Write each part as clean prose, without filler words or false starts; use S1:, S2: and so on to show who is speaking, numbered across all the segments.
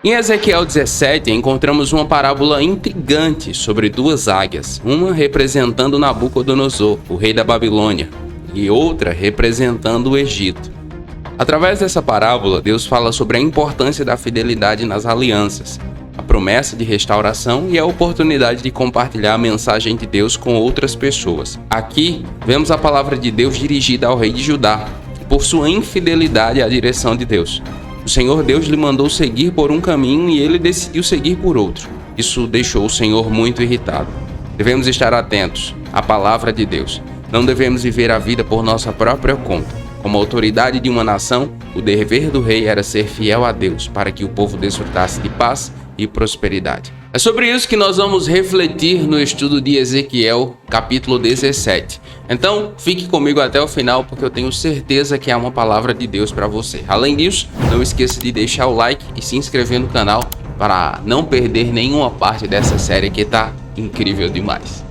S1: Em Ezequiel 17, encontramos uma parábola intrigante sobre duas águias, uma representando Nabucodonosor, o rei da Babilônia, e outra representando o Egito. Através dessa parábola, Deus fala sobre a importância da fidelidade nas alianças, a promessa de restauração e a oportunidade de compartilhar a mensagem de Deus com outras pessoas. Aqui, vemos a palavra de Deus dirigida ao rei de Judá, por sua infidelidade à direção de Deus. O Senhor Deus lhe mandou seguir por um caminho e ele decidiu seguir por outro. Isso deixou o Senhor muito irritado. Devemos estar atentos à palavra de Deus. Não devemos viver a vida por nossa própria conta. Como autoridade de uma nação, o dever do rei era ser fiel a Deus, para que o povo desfrutasse de paz e prosperidade. É sobre isso que nós vamos refletir no estudo de Ezequiel, capítulo 17. Então, fique comigo até o final, porque eu tenho certeza que é uma palavra de Deus para você. Além disso, não esqueça de deixar o like e se inscrever no canal para não perder nenhuma parte dessa série que está incrível demais.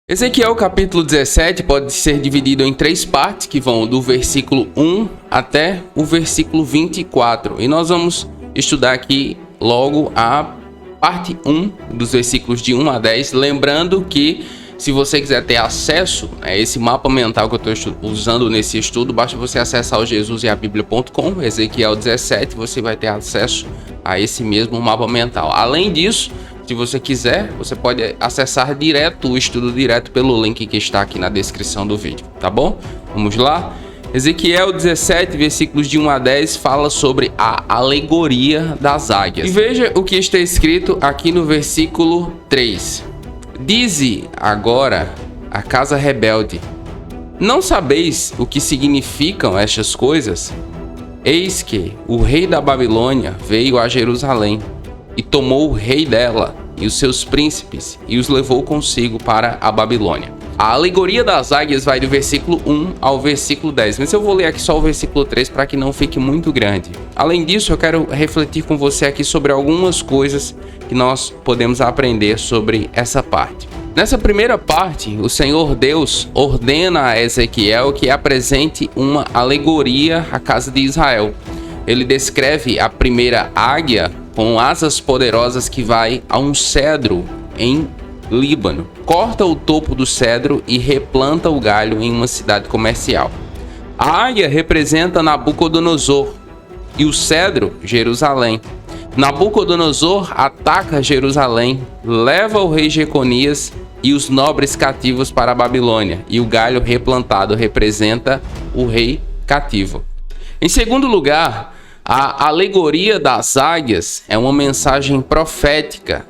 S1: Ezequiel capítulo 17 pode ser dividido em três partes, que vão do versículo 1 até o versículo 24. E nós vamos estudar aqui logo a parte 1 dos versículos de 1 a 10. Lembrando que se você quiser ter acesso a esse mapa mental que eu estou usando nesse estudo, basta você acessar o jesuseabiblia.com, Ezequiel 17, você vai ter acesso a esse mesmo mapa mental. Além disso, se você quiser, você pode acessar direto o estudo direto pelo link que está aqui na descrição do vídeo, tá bom? Vamos lá? Ezequiel 17, versículos de 1 a 10, fala sobre a alegoria das águias. E veja o que está escrito aqui no versículo 3. Dize agora a casa rebelde: não sabeis o que significam estas coisas? Eis que o rei da Babilônia veio a Jerusalém e tomou o rei dela e os seus príncipes e os levou consigo para a Babilônia. A alegoria das águias vai do versículo 1 ao versículo 10, mas eu vou ler aqui só o versículo 3 para que não fique muito grande. Além disso, eu quero refletir com você aqui sobre algumas coisas que nós podemos aprender sobre essa parte. Nessa primeira parte, o Senhor Deus ordena a Ezequiel que apresente uma alegoria à casa de Israel. Ele descreve a primeira águia com asas poderosas que vai a um cedro em Líbano. Corta o topo do cedro e replanta o galho em uma cidade comercial. A águia representa Nabucodonosor e o cedro, Jerusalém. Nabucodonosor ataca Jerusalém, leva o rei Jeconias e os nobres cativos para a Babilônia, e o galho replantado representa o rei cativo. Em segundo lugar, a alegoria das águias é uma mensagem profética.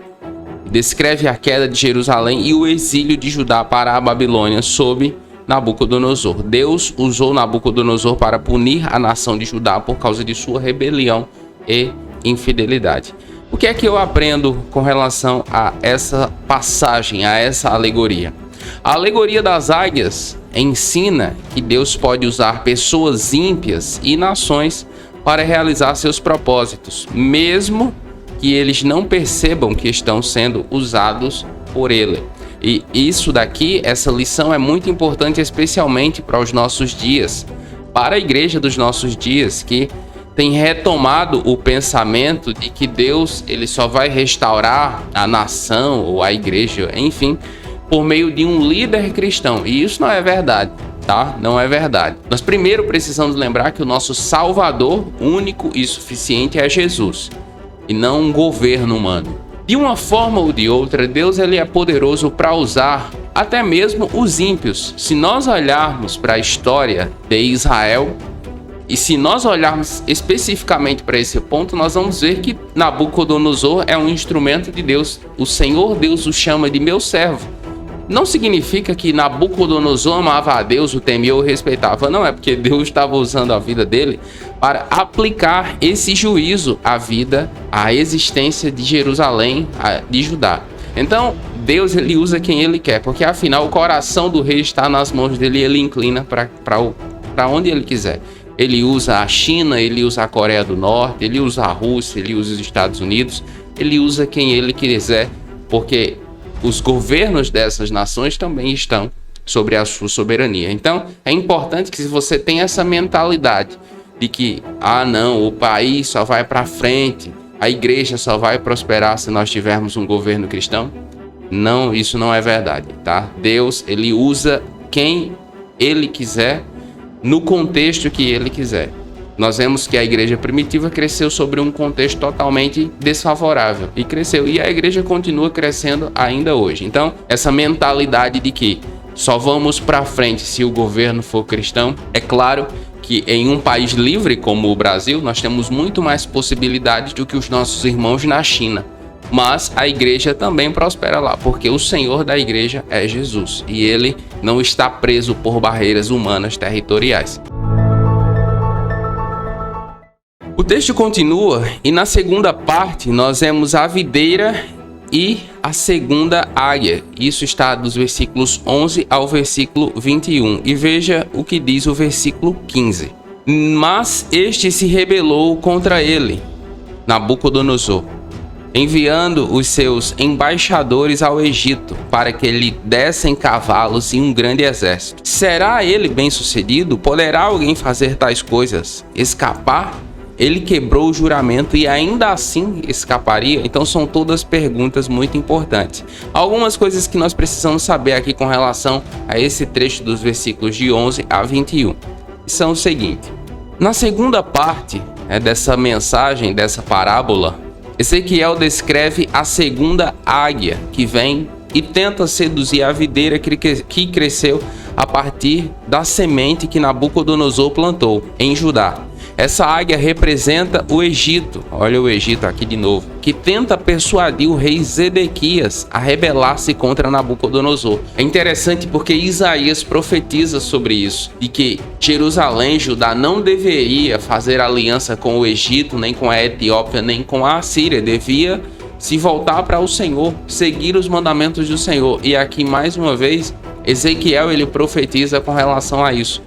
S1: Descreve a queda de Jerusalém e o exílio de Judá para a Babilônia sob Nabucodonosor. Deus usou Nabucodonosor para punir a nação de Judá por causa de sua rebelião e infidelidade. O que é que eu aprendo com relação a essa passagem, a essa alegoria? A alegoria das águias ensina que Deus pode usar pessoas ímpias e nações para realizar seus propósitos, mesmo que eles não percebam que estão sendo usados por Ele. E isso daqui, essa lição é muito importante, especialmente para os nossos dias, para a igreja dos nossos dias, que tem retomado o pensamento de que Deus ele só vai restaurar a nação ou a igreja, enfim, por meio de um líder cristão. E isso não é verdade. Tá? Não é verdade. Nós primeiro precisamos lembrar que o nosso Salvador único e suficiente é Jesus, e não um governo humano. De uma forma ou de outra, Deus ele é poderoso para usar até mesmo os ímpios. Se nós olharmos para a história de Israel, e se nós olharmos especificamente para esse ponto, nós vamos ver que Nabucodonosor é um instrumento de Deus. O Senhor Deus o chama de meu servo. Não significa que Nabucodonosor amava a Deus, o temia ou respeitava. Não, é porque Deus estava usando a vida dele para aplicar esse juízo à vida, à existência de Jerusalém, de Judá. Então, Deus ele usa quem ele quer, porque afinal o coração do rei está nas mãos dele e ele inclina para onde ele quiser. Ele usa a China, ele usa a Coreia do Norte, ele usa a Rússia, ele usa os Estados Unidos, ele usa quem ele quiser, porque os governos dessas nações também estão sobre a sua soberania. Então, é importante que você tenha essa mentalidade de que, não, o país só vai para frente, a igreja só vai prosperar se nós tivermos um governo cristão. Não, isso não é verdade, tá? Deus, ele usa quem ele quiser, no contexto que ele quiser. Nós vemos que a igreja primitiva cresceu sobre um contexto totalmente desfavorável e cresceu, e a igreja continua crescendo ainda hoje. Então, essa mentalidade de que só vamos para frente se o governo for cristão, é claro que em um país livre como o Brasil, nós temos muito mais possibilidades do que os nossos irmãos na China. Mas a igreja também prospera lá, porque o Senhor da igreja é Jesus, e ele não está preso por barreiras humanas territoriais. O texto continua, e na segunda parte nós vemos a videira e a segunda águia. Isso está dos versículos 11 ao versículo 21. E veja o que diz o versículo 15. Mas este se rebelou contra ele, Nabucodonosor, enviando os seus embaixadores ao Egito, para que lhe dessem cavalos e um grande exército. Será ele bem-sucedido? Poderá alguém fazer tais coisas? Escapar? Ele quebrou o juramento e ainda assim escaparia? Então são todas perguntas muito importantes. Algumas coisas que nós precisamos saber aqui com relação a esse trecho dos versículos de 11 a 21. São o seguinte: na segunda parte dessa mensagem, dessa parábola, Ezequiel descreve a segunda águia que vem e tenta seduzir a videira que cresceu a partir da semente que Nabucodonosor plantou em Judá. Essa águia representa o Egito, olha o Egito aqui de novo, que tenta persuadir o rei Zedequias a rebelar-se contra Nabucodonosor. É interessante porque Isaías profetiza sobre isso, de que Jerusalém, Judá, não deveria fazer aliança com o Egito, nem com a Etiópia, nem com a Assíria, devia se voltar para o Senhor, seguir os mandamentos do Senhor. E aqui mais uma vez, Ezequiel ele profetiza com relação a isso.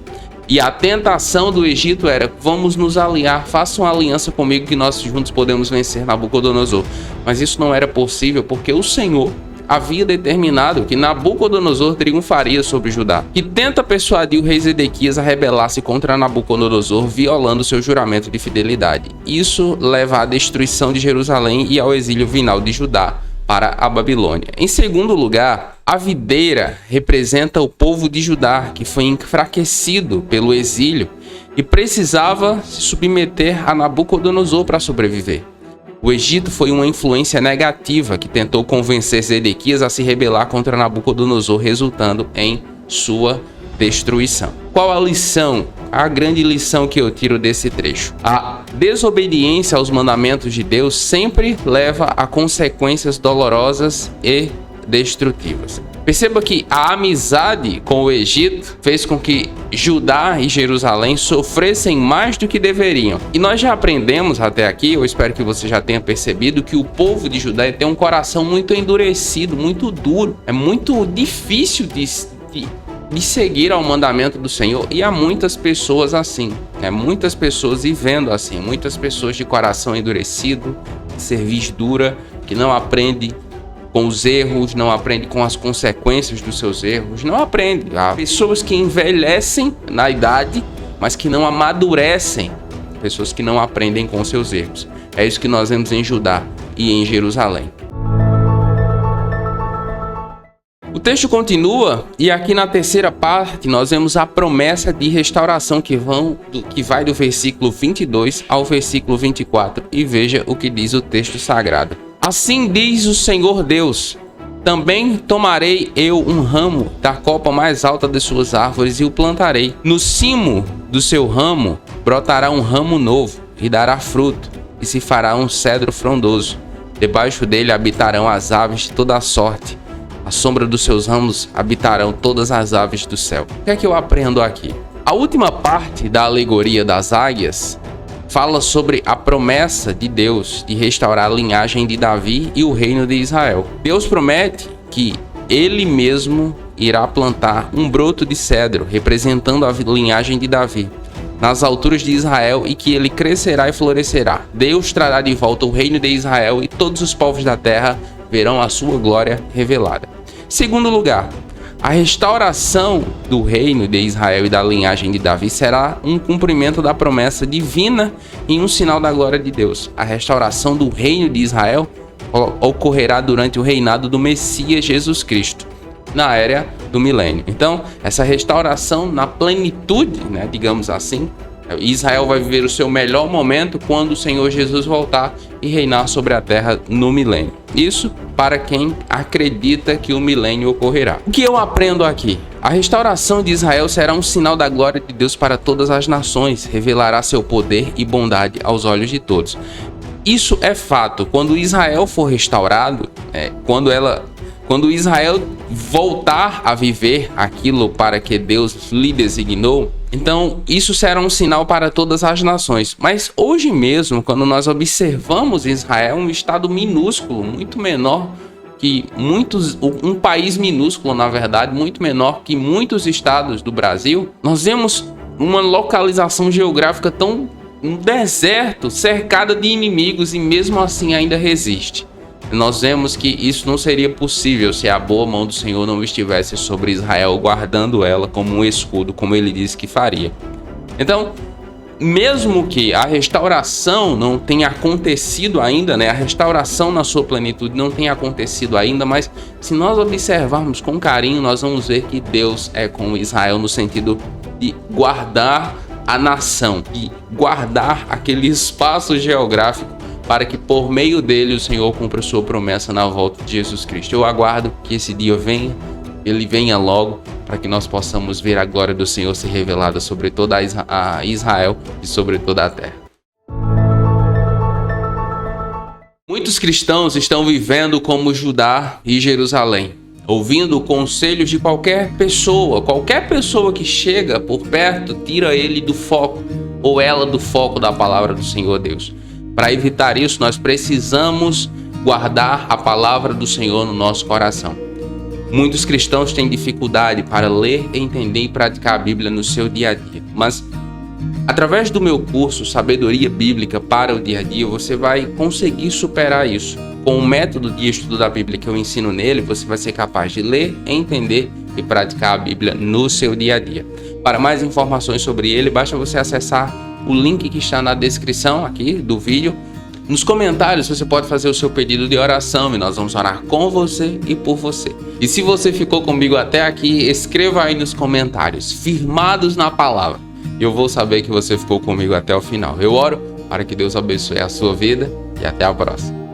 S1: E a tentação do Egito era: vamos nos aliar, façam uma aliança comigo que nós juntos podemos vencer Nabucodonosor. Mas isso não era possível porque o Senhor havia determinado que Nabucodonosor triunfaria sobre Judá, que tenta persuadir o rei Zedequias a rebelar-se contra Nabucodonosor, violando seu juramento de fidelidade. Isso leva à destruição de Jerusalém e ao exílio final de Judá para a Babilônia. Em segundo lugar, a videira representa o povo de Judá, que foi enfraquecido pelo exílio e precisava se submeter a Nabucodonosor para sobreviver. O Egito foi uma influência negativa que tentou convencer Zedequias a se rebelar contra Nabucodonosor, resultando em sua destruição. Qual a lição? A grande lição que eu tiro desse trecho: a desobediência aos mandamentos de Deus sempre leva a consequências dolorosas e destrutivas. Perceba que a amizade com o Egito fez com que Judá e Jerusalém sofressem mais do que deveriam. E nós já aprendemos até aqui, eu espero que você já tenha percebido, que o povo de Judá tem um coração muito endurecido, muito duro. É muito difícil de seguir ao mandamento do Senhor, e há muitas pessoas assim, muitas pessoas vivendo assim, muitas pessoas de coração endurecido, de cerviz dura, que não aprende com os erros, não aprende com as consequências dos seus erros, não aprende. Há pessoas que envelhecem na idade, mas que não amadurecem, pessoas que não aprendem com os seus erros. É isso que nós vemos em Judá e em Jerusalém. O texto continua, e aqui na terceira parte nós vemos a promessa de restauração que vai do versículo 22 ao versículo 24, e veja o que diz o texto sagrado. Assim diz o Senhor Deus: também tomarei eu um ramo da copa mais alta das suas árvores e o plantarei. No cimo do seu ramo brotará um ramo novo e dará fruto, e se fará um cedro frondoso. Debaixo dele habitarão as aves de toda a sorte. À sombra dos seus ramos habitarão todas as aves do céu. O que é que eu aprendo aqui? A última parte da alegoria das águias fala sobre a promessa de Deus de restaurar a linhagem de Davi e o reino de Israel. Deus promete que ele mesmo irá plantar um broto de cedro, representando a linhagem de Davi, nas alturas de Israel, e que ele crescerá e florescerá. Deus trará de volta o reino de Israel, e todos os povos da terra verão a sua glória revelada. Segundo lugar, a restauração do reino de Israel e da linhagem de Davi será um cumprimento da promessa divina e um sinal da glória de Deus. A restauração do reino de Israel ocorrerá durante o reinado do Messias Jesus Cristo, na era do milênio. Então, essa restauração na plenitude, né, digamos assim, Israel vai viver o seu melhor momento quando o Senhor Jesus voltar e reinar sobre a terra no milênio. Isso para quem acredita que o milênio ocorrerá. O que eu aprendo aqui? A restauração de Israel será um sinal da glória de Deus para todas as nações, revelará seu poder e bondade aos olhos de todos. Isso é fato. Quando Israel for restaurado, quando Israel voltar a viver aquilo para que Deus lhe designou, então isso será um sinal para todas as nações. Mas hoje mesmo, quando nós observamos Israel, um estado minúsculo, muito menor que um país minúsculo, na verdade, muito menor que muitos estados do Brasil, nós vemos uma localização geográfica um deserto, cercada de inimigos, e mesmo assim ainda resiste. Nós vemos que isso não seria possível se a boa mão do Senhor não estivesse sobre Israel, guardando ela como um escudo, como ele disse que faria. Então, mesmo que a restauração não tenha acontecido ainda, né? A restauração na sua plenitude não tenha acontecido ainda, mas se nós observarmos com carinho, nós vamos ver que Deus é com Israel no sentido de guardar a nação, de guardar aquele espaço geográfico para que por meio dele o Senhor cumpra sua promessa na volta de Jesus Cristo. Eu aguardo que esse dia venha, ele venha logo, para que nós possamos ver a glória do Senhor ser revelada sobre toda a Israel e sobre toda a terra. Muitos cristãos estão vivendo como Judá e Jerusalém, ouvindo conselhos de qualquer pessoa que chega por perto tira ele do foco, ou ela do foco da palavra do Senhor Deus. Para evitar isso, nós precisamos guardar a palavra do Senhor no nosso coração. Muitos cristãos têm dificuldade para ler, entender e praticar a Bíblia no seu dia a dia. Mas, através do meu curso Sabedoria Bíblica para o Dia a Dia, você vai conseguir superar isso. Com o método de estudo da Bíblia que eu ensino nele, você vai ser capaz de ler, entender e praticar a Bíblia no seu dia a dia. Para mais informações sobre ele, basta você acessar o link que está na descrição aqui do vídeo. Nos comentários você pode fazer o seu pedido de oração e nós vamos orar com você e por você. E se você ficou comigo até aqui, escreva aí nos comentários, firmados na palavra. Eu vou saber que você ficou comigo até o final. Eu oro para que Deus abençoe a sua vida e até a próxima.